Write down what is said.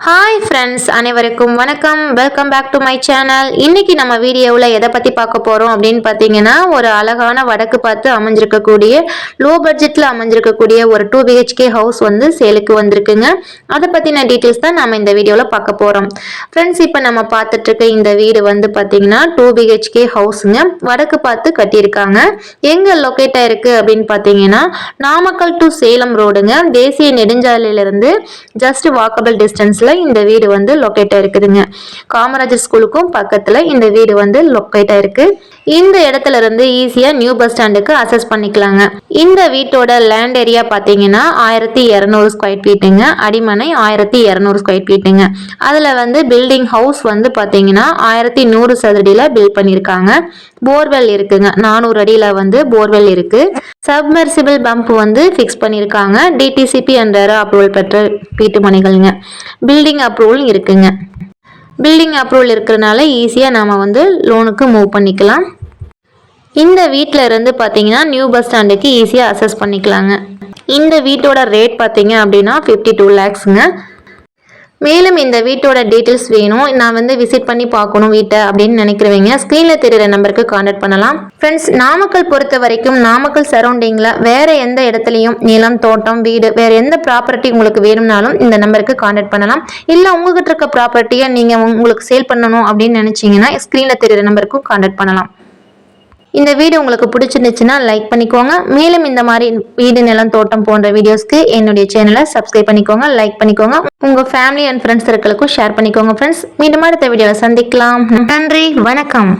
Hi friends, அனைவருக்கும் வணக்கம். Welcome back to my channel. இன்னைக்கு நம்ம வீடியோவில் எதை பற்றி பார்க்க போகிறோம் அப்படின்னு பார்த்தீங்கன்னா, ஒரு அழகான வடக்கு பார்த்து அமைஞ்சிருக்கக்கூடிய லோ பட்ஜெட்டில் அமைஞ்சிருக்கக்கூடிய ஒரு 2 BHK ஹவுஸ் வந்து சேலுக்கு வந்திருக்குங்க. அதை பற்றின டீட்டெயில்ஸ் தான் நம்ம இந்த வீடியோவில் பார்க்க போகிறோம். ஃப்ரெண்ட்ஸ், இப்போ நம்ம பார்த்துட்டு இருக்க இந்த வீடு வந்து பார்த்தீங்கன்னா 2 BHK ஹவுஸுங்க. வடக்கு பார்த்து கட்டியிருக்காங்க. எங்கே லொக்கேட் ஆயிருக்கு அப்படின்னு பார்த்தீங்கன்னா, நாமக்கல் டு சேலம் ரோடுங்க. தேசிய நெடுஞ்சாலையிலிருந்து ஜஸ்ட் வாக்கபிள் டிஸ்டன்ஸ்ல இந்த வீடு வந்து லொக்கேட் ஆயிருக்குதுங்க. காமராஜர் ஸ்கூலுக்கும் பக்கத்துல இந்த வீடு வந்து லொக்கேட் ஆயிருக்கு. இந்த இடத்துல இருந்து ஈஸியா நியூ பஸ் ஸ்டாண்டுக்கு அக்சஸ் பண்ணிக்கலாங்க. இந்த வீட்டோட லேண்ட் ஏரியா பாத்தீங்கன்னா 1200 ஸ்கொயர் ஃபீட்டுங்க. அடிமனை 1200 ஸ்கொயர் ஃபீட்டுங்க. அதுல வந்து பில்டிங் ஹவுஸ் வந்து பாத்தீங்கன்னா 1100 சதுரடியில பில்ட் பண்ணிருக்காங்க. போர்வெல் இருக்குங்க. 400 அடியில வந்து போர்வெல் இருக்கு. சப்மர்சிபிள் பம்ப் வந்து ஃபிக்ஸ் பண்ணிருக்காங்க. டிடிசிபி அண்ட் அப்ரூவல் பெற்ற வீட்டு மனைகள்ங்க. பில்டிங் அப்ரூவல் இருக்குங்க. பில்டிங் அப்ரூவல் இருக்கிறதுனால ஈஸியாக நாம் வந்து லோனுக்கு மூவ் பண்ணிக்கலாம். இந்த வீட்டில் இருந்து பார்த்தீங்கன்னா நியூ பஸ் ஸ்டாண்டுக்கு ஈஸியாக அக்சஸ் பண்ணிக்கலாங்க. இந்த வீட்டோட ரேட் பார்த்தீங்க அப்படின்னா 52 lakhsங்க. மேலும் இந்த வீட்டோட டீட்டெயில்ஸ் வேணும், நான் வந்து விசிட் பண்ணி பார்க்கணும் வீட்டை அப்படின்னு நினைக்கிறவங்க ஸ்க்ரீனில் தெரிகிற நம்பருக்கு கான்டாக்ட் பண்ணலாம். ஃப்ரெண்ட்ஸ், நாமக்கல் பொறுத்த வரைக்கும் நாமக்கல் சரௌண்டிங்கில் வேறு எந்த இடத்துலையும் நிலம், தோட்டம், வீடு, வேறு எந்த ப்ராப்பர்ட்டி உங்களுக்கு வேணும்னாலும் இந்த நம்பருக்கு கான்டாக்ட் பண்ணலாம். இல்லை உங்ககிட்ட இருக்க ப்ராப்பர்ட்டியை நீங்கள் உங்களுக்கு சேல் பண்ணணும் அப்படின்னு நினச்சிங்கன்னா ஸ்க்ரீனில் தெரிகிற நம்பருக்கும் கான்டாக்ட் பண்ணலாம். இந்த வீடியோ உங்களுக்கு பிடிச்சிருந்துச்சுன்னா லைக் பண்ணிக்கோங்க. மேலும் இந்த மாதிரி வீடு, நிலம், தோட்டம் போன்ற வீடியோஸ்க்கு என்னுடைய சேனலை சப்ஸ்கிரைப் பண்ணிக்கோங்க, லைக் பண்ணிக்கோங்க. உங்க ஃபேமிலி அண்ட் ஃப்ரெண்ட்ஸ் சர்க்கிளுக்கும் ஷேர் பண்ணிக்கோங்க. ஃப்ரெண்ட்ஸ், மீண்டும் அடுத்த வீடியோவில் சந்திக்கலாம். நன்றி, வணக்கம்.